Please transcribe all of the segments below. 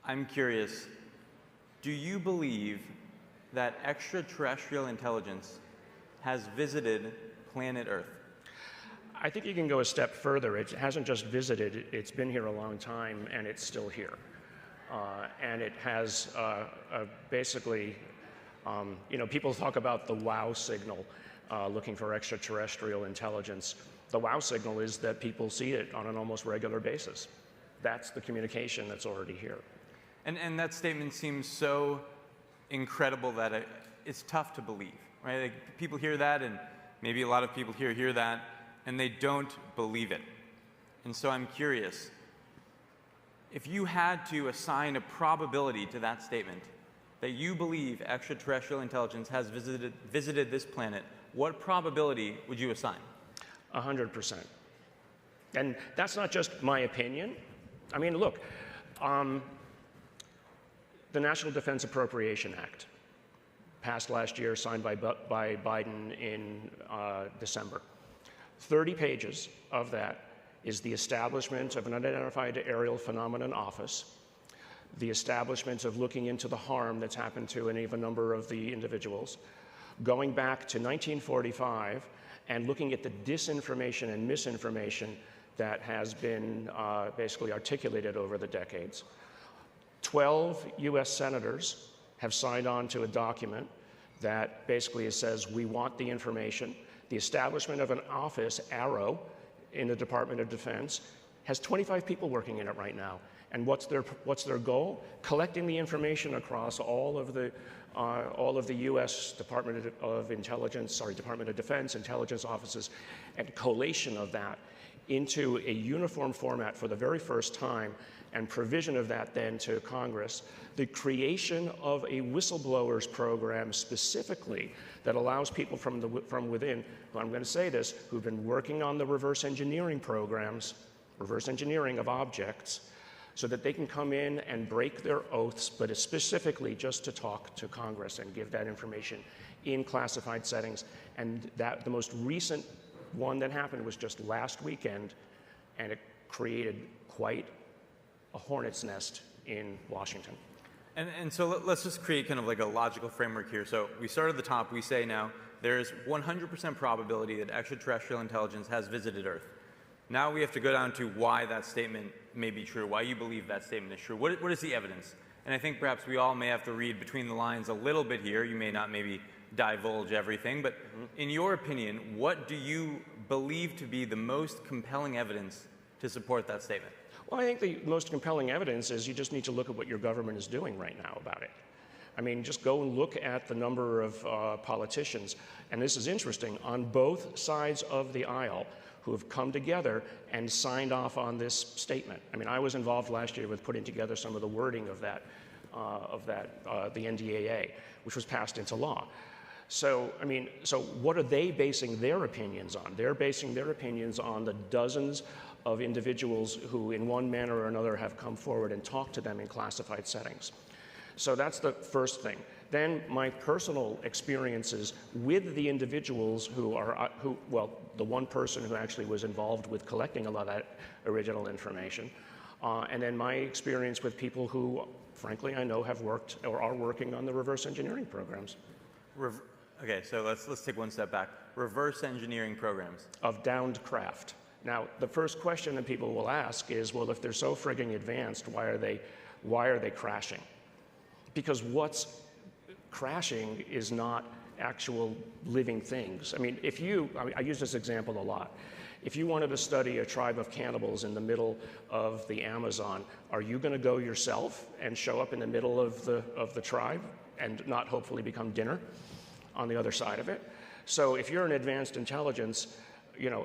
I'm curious, do you believe that extraterrestrial intelligence has visited planet Earth? I think you can go a step further. It hasn't just visited, it's been here a long time, and it's still here. And it has basically, people talk about the wow signal, looking for extraterrestrial intelligence. The wow signal is that people see it on an almost regular basis. That's the communication that's already here. And that statement seems so incredible that it's tough to believe, right? Like, people hear that, and maybe a lot of people here hear that, and they don't believe it. And so I'm curious, if you had to assign a probability to that statement, that you believe extraterrestrial intelligence has visited this planet, what probability would you assign? 100%. And that's not just my opinion. I mean, look, the National Defense Appropriation Act, passed last year, signed by Biden in December. 30 pages of that is the establishment of an unidentified aerial phenomenon office, the establishment of looking into the harm that's happened to any of a number of the individuals, going back to 1945 and looking at the disinformation and misinformation that has been basically articulated over the decades. 12 US senators have signed on to a document that basically says we want the information. The establishment of an office, ARROW, in the Department of Defense, has 25 people working in it right now. And what's their goal? Collecting the information across all of the U.S. Department of Defense intelligence offices, and collation of that into a uniform format for the very first time, and provision of that then to Congress, the creation of a whistleblowers program specifically that allows people from within, I'm going to say this, who've been working on the reverse engineering programs, reverse engineering of objects, so that they can come in and break their oaths, but it's specifically just to talk to Congress and give that information in classified settings. And that the most recent one that happened was just last weekend, and it created quite a hornet's nest in Washington. And so let's just create kind of like a logical framework here. So we start at the top, we say now there's 100% probability that extraterrestrial intelligence has visited Earth. Now we have to go down to why that statement may be true, why you believe that statement is true. What is the evidence? And I think perhaps we all may have to read between the lines a little bit here. You may not maybe divulge everything, but in your opinion, what do you believe to be the most compelling evidence to support that statement? Well, I think the most compelling evidence is you just need to look at what your government is doing right now about it. I mean, just go and look at the number of politicians, and this is interesting, on both sides of the aisle who have come together and signed off on this statement. I mean, I was involved last year with putting together some of the wording of the NDAA, which was passed into law. So, I mean, so what are they basing their opinions on? They're basing their opinions on the dozens of individuals who, in one manner or another, have come forward and talked to them in classified settings. So that's the first thing. Then my personal experiences with the individuals well, the one person who actually was involved with collecting a lot of that original information, and then my experience with people who, frankly, I know have worked or are working on the reverse engineering programs. Okay, so let's take one step back. Reverse engineering programs. Of downed craft. Now, the first question that people will ask is, well, if they're so frigging advanced, why are they crashing? Because what's crashing is not actual living things. I mean, I use this example a lot. If you wanted to study a tribe of cannibals in the middle of the Amazon, are you going to go yourself and show up in the middle of the tribe and not hopefully become dinner on the other side of it? So if you're an advanced intelligence,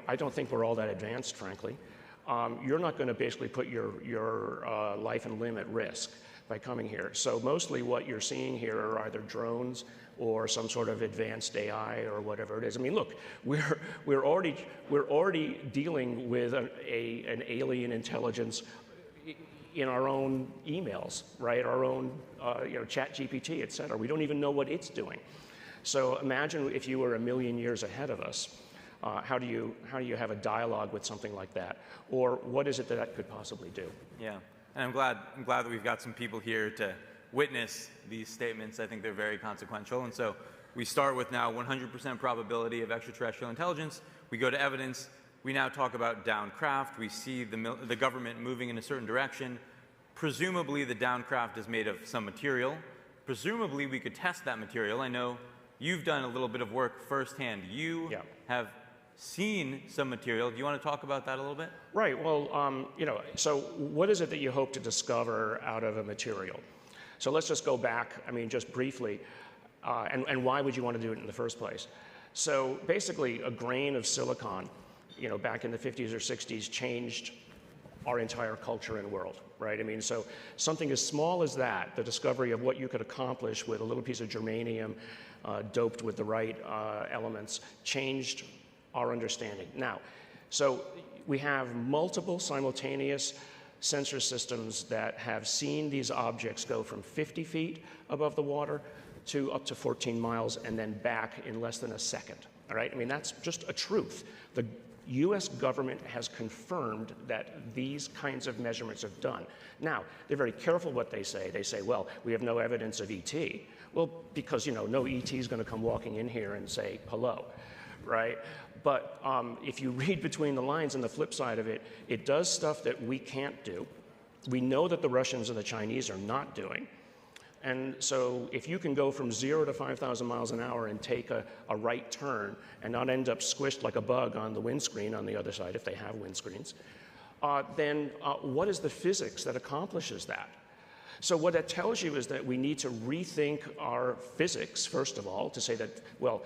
I don't think we're all that advanced, frankly. You're not going to basically put your life and limb at risk by coming here. So mostly what you're seeing here are either drones or some sort of advanced AI or whatever it is. I mean, look, we're already dealing with an alien intelligence in our own emails, right? Our own ChatGPT, et cetera. We don't even know what it's doing. So imagine if you were a million years ahead of us. How do you have a dialogue with something like that? Or what is it that could possibly do? Yeah. And I'm glad that we've got some people here to witness these statements. I think they're very consequential. And so we start with now 100% probability of extraterrestrial intelligence. We go to evidence. We now talk about downed craft. We see the government moving in a certain direction. Presumably, the downed craft is made of some material. Presumably, we could test that material. I know you've done a little bit of work firsthand. You have seen some material. Do you want to talk about that a little bit? Right. Well, so what is it that you hope to discover out of a material? So let's just go back, just briefly, and why would you want to do it in the first place? So basically, a grain of silicon, back in the 50s or 60s, changed our entire culture and world, right? So something as small as that, the discovery of what you could accomplish with a little piece of germanium doped with the right elements, changed our understanding. Now, so we have multiple simultaneous sensor systems that have seen these objects go from 50 feet above the water to up to 14 miles and then back in less than a second, all right? That's just a truth. The US government has confirmed that these kinds of measurements are done. Now, they're very careful what they say. They say, well, we have no evidence of ET. Well, because, no ET is going to come walking in here and say hello, right? But if you read between the lines on the flip side of it, it does stuff that we can't do. We know that the Russians and the Chinese are not doing. And so if you can go from 0 to 5,000 miles an hour and take a right turn and not end up squished like a bug on the windscreen on the other side, if they have windscreens, then what is the physics that accomplishes that? So what that tells you is that we need to rethink our physics, first of all, to say that, well,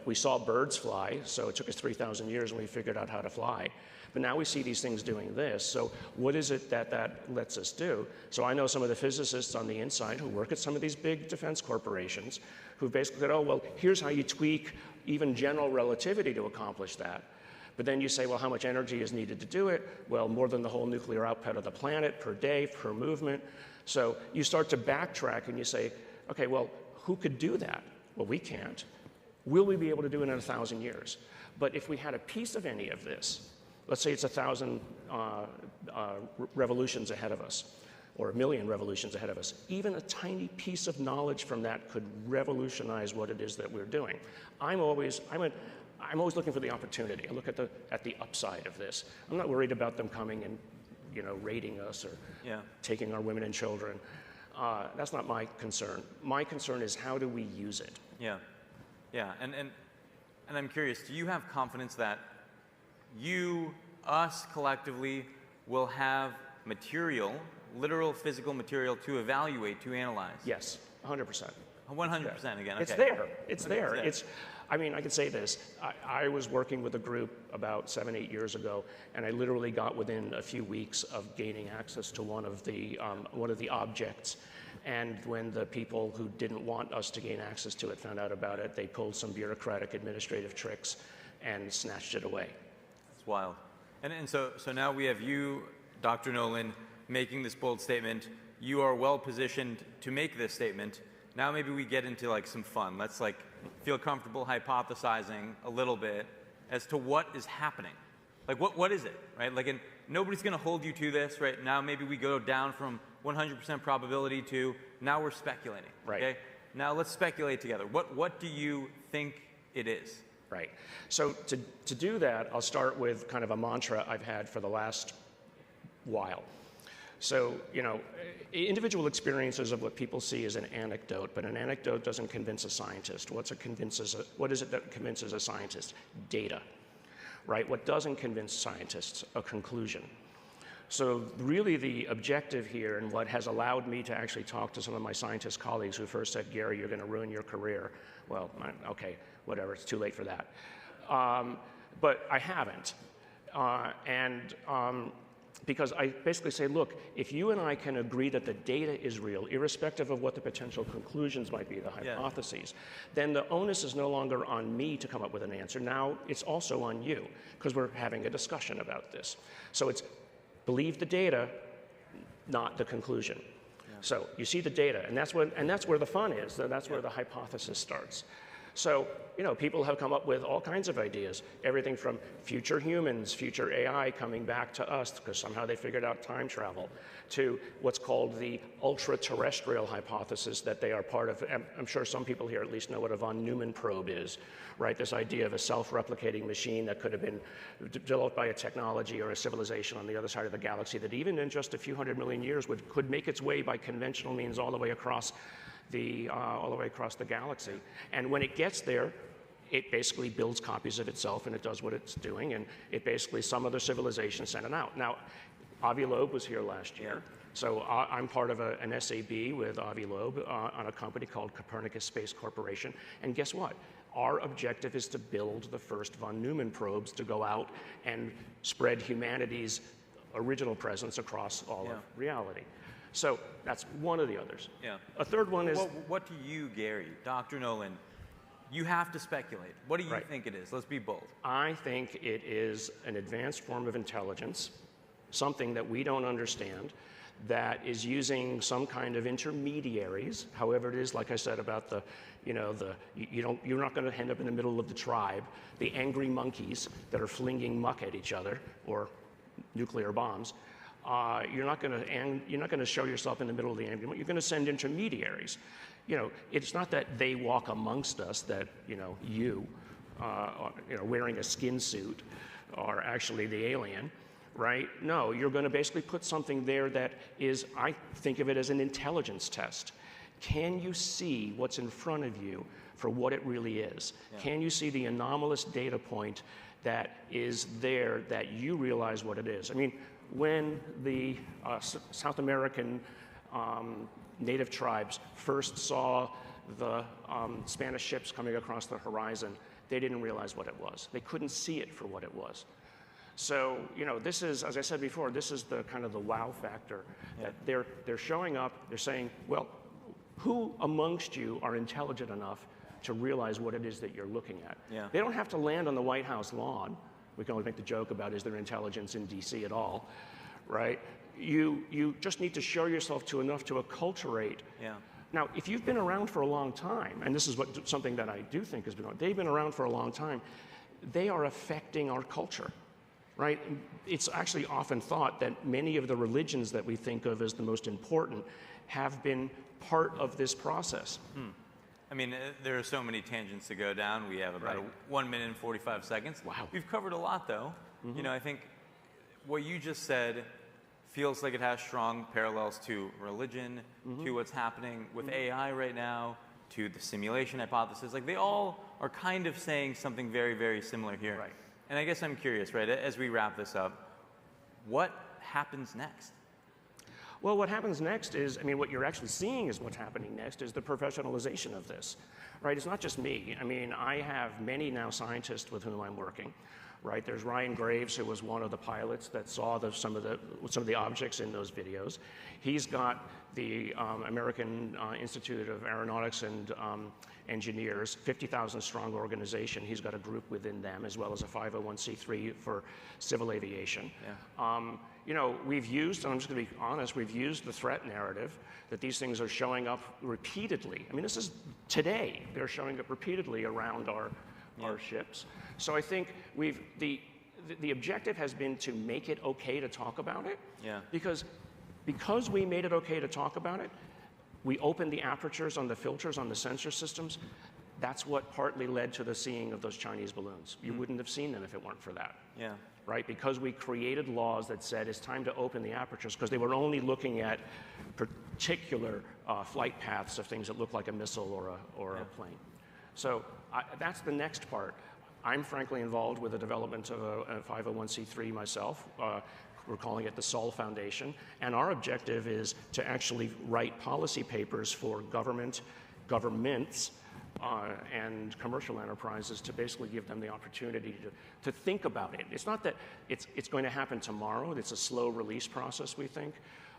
we saw birds fly, so it took us 3,000 years and we figured out how to fly. But now we see these things doing this. So what is it that lets us do? So I know some of the physicists on the inside who work at some of these big defense corporations who basically said, oh, well, here's how you tweak even general relativity to accomplish that. But then you say, well, how much energy is needed to do it? Well, more than the whole nuclear output of the planet per day, per movement. So you start to backtrack and you say, okay, well, who could do that? Well, we can't. Will we be able to do it in 1,000 years? But if we had a piece of any of this, let's say it's 1,000 revolutions ahead of us, or 1,000,000 revolutions ahead of us, even a tiny piece of knowledge from that could revolutionize what it is that we're doing. I'm always looking for the opportunity. I look at the upside of this. I'm not worried about them coming and raiding us or taking our women and children. That's not my concern. My concern is how do we use it? Yeah. And I'm curious, do you have confidence that us collectively will have material, literal physical material to evaluate, to analyze? Yes, 100%. 100% again, okay. It's there. It's there. I can say this. I was working with a group about 7, 8 years ago, and I literally got within a few weeks of gaining access to one of the objects. And when the people who didn't want us to gain access to it found out about it, they pulled some bureaucratic administrative tricks and snatched it away. It's wild. And so now we have you, Dr. Nolan, making this bold statement. You are well positioned to make this statement. Now maybe we get into some fun. Let's feel comfortable hypothesizing a little bit as to what is happening. What is it, right? And nobody's going to hold you to this, right? Now maybe we go down from 100% probability to now we're speculating. Right. Okay? Now let's speculate together. What do you think it is? Right. So to do that, I'll start with kind of a mantra I've had for the last while. So, individual experiences of what people see is an anecdote, but an anecdote doesn't convince a scientist. What is it that convinces a scientist? Data, right? What doesn't convince scientists? A conclusion. So really the objective here, and what has allowed me to actually talk to some of my scientist colleagues who first said, Gary, you're going to ruin your career. Well, okay, whatever, it's too late for that. But I haven't. Because I basically say, look, if you and I can agree that the data is real, irrespective of what the potential conclusions might be, the hypotheses, then the onus is no longer on me to come up with an answer. Now it's also on you, because we're having a discussion about this. So it's believe the data, not the conclusion. So you see the data, and that's where the fun is. That's where the hypothesis starts. So, people have come up with all kinds of ideas, everything from future humans, future AI coming back to us because somehow they figured out time travel, to what's called the ultra-terrestrial hypothesis that they are part of. I'm sure some people here at least know what a von Neumann probe is, right? This idea of a self-replicating machine that could have been developed by a technology or a civilization on the other side of the galaxy that even in just a few 100 million years could make its way by conventional means all the way across the galaxy. And when it gets there, it basically builds copies of itself and it does what it's doing, and it basically, some other civilization sent it out. Now, Avi Loeb was here last year, so I'm part of an SAB with Avi Loeb on a company called Copernicus Space Corporation, and guess what? Our objective is to build the first von Neumann probes to go out and spread humanity's original presence across all of reality. So that's one of the others. Yeah. A third one is... Well, what do you, Garry, Dr. Nolan, you have to speculate. What do you think it is? Let's be bold. I think it is an advanced form of intelligence, something that we don't understand, that is using some kind of intermediaries, however it is, like I said about you're not going to end up in the middle of the tribe, the angry monkeys that are flinging muck at each other, or nuclear bombs. You're not going to show yourself in the middle of the angry. You're going to send intermediaries. It's not that they walk amongst us, that wearing a skin suit are actually the alien, right? No, you're going to basically put something there that is, I think of it as an intelligence test. Can you see what's in front of you for what it really is? Yeah. Can you see the anomalous data point that is there that you realize what it is? I mean, when the South American native tribes first saw the Spanish ships coming across the horizon, they didn't realize what it was. They couldn't see it for what it was. So, this is, as I said before, this is the kind of the wow factor. That they're showing up, they're saying, well, who amongst you are intelligent enough to realize what it is that you're looking at? Yeah. They don't have to land on the White House lawn. We can always make the joke about, is there intelligence in D.C. at all, right? You just need to show yourself to enough to acculturate. Yeah. Now, if you've been around for a long time, and this is something that I do think has been, they've been around for a long time, they are affecting our culture, right? It's actually often thought that many of the religions that we think of as the most important have been part of this process. I mean, there are so many tangents to go down. We have about 1 minute and 45 seconds. Wow. We've covered a lot, though. I think what you just said feels like it has strong parallels to religion, to what's happening with AI right now, to the simulation hypothesis. Like, they all are kind of saying something very, very similar here. Right. And I guess I'm curious, right, as we wrap this up, what happens next? Well, what happens next is, what you're actually seeing is what's happening next is the professionalization of this, right? It's not just me. I have many now scientists with whom I'm working, right? There's Ryan Graves, who was one of the pilots that saw some of the objects in those videos. He's got the American Institute of Aeronautics and Engineers, 50,000 strong organization. He's got a group within them, as well as a 501c3 for civil aviation. Yeah. We've used, and I'm just going to be honest, we've used the threat narrative that these things are showing up repeatedly. This is today. They're showing up repeatedly around our ships. So I think the objective has been to make it okay to talk about it. Yeah. Because we made it okay to talk about it, we opened the apertures on the filters on the sensor systems. That's what partly led to the seeing of those Chinese balloons. You wouldn't have seen them if it weren't for that. Yeah. Right? Because we created laws that said it's time to open the apertures, because they were only looking at particular flight paths of things that look like a missile or a plane. So that's the next part. I'm frankly involved with the development of a 501c3 myself. We're calling it the Sol Foundation. And our objective is to actually write policy papers for governments, and commercial enterprises to basically give them the opportunity to think about it. It's not that it's going to happen tomorrow. It's a slow release process, we think,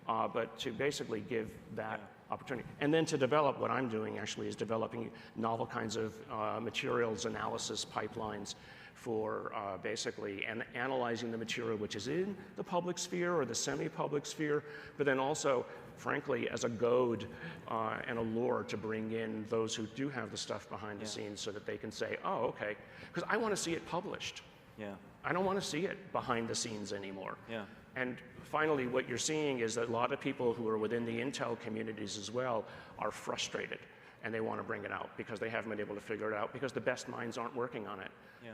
but to basically give that opportunity. And then to develop, what I'm doing actually is developing novel kinds of materials analysis pipelines for basically analyzing the material which is in the public sphere or the semi-public sphere, but then also frankly, as a goad and a lure to bring in those who do have the stuff behind the scenes so that they can say, oh, okay, because I want to see it published. Yeah. I don't want to see it behind the scenes anymore. Yeah. And finally, what you're seeing is that a lot of people who are within the intel communities as well are frustrated, and they want to bring it out because they haven't been able to figure it out because the best minds aren't working on it. Yeah.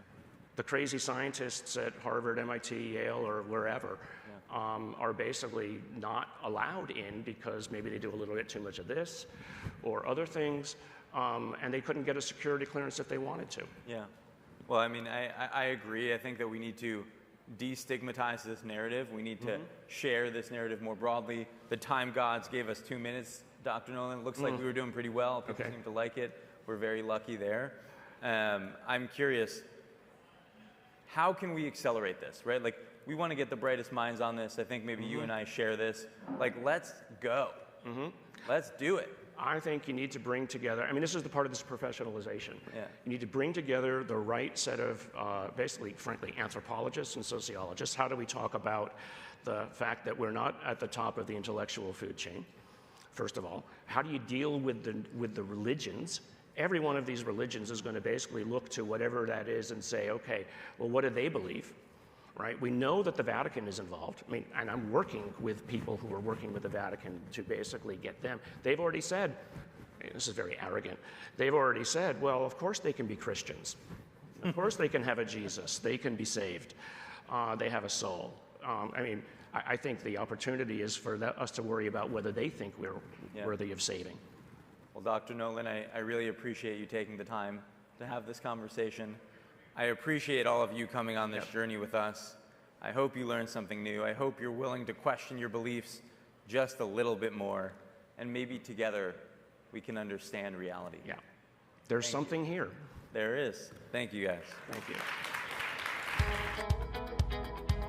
The crazy scientists at Harvard, MIT, Yale, or wherever are basically not allowed in because maybe they do a little bit too much of this or other things, and they couldn't get a security clearance if they wanted to. Yeah. Well, I mean, I agree. I think that we need to destigmatize this narrative. We need to share this narrative more broadly. The time gods gave us 2 minutes, Dr. Nolan. It looks like we were doing pretty well. People seem to like it. We're very lucky there. I'm curious, how can we accelerate this, right? Like, we want to get the brightest minds on this. I think maybe you and I share this. Like, let's go. Let's do it. I think you need to bring together, I mean, this is the part of this professionalization. Yeah. You need to bring together the right set of, basically, frankly, anthropologists and sociologists. How do we talk about the fact that we're not at the top of the intellectual food chain, first of all? How do you deal with the religions? Every one of these religions is going to basically look to whatever that is and say, okay, well, what do they believe? Right? We know that the Vatican is involved. I mean, and I'm working with people who are working with the Vatican to basically get them. They've already said, this is very arrogant, they've already said, well, of course they can be Christians. Of course they can have a Jesus. They can be saved. They have a soul. I mean, I think the opportunity is for us to worry about whether they think we're worthy of saving. Well, Dr. Nolan, I really appreciate you taking the time to have this conversation. I appreciate all of you coming on this journey with us. I hope you learned something new. I hope you're willing to question your beliefs just a little bit more, and maybe together we can understand reality. Yeah. There's something here. There is. Thank you, guys. Thank you.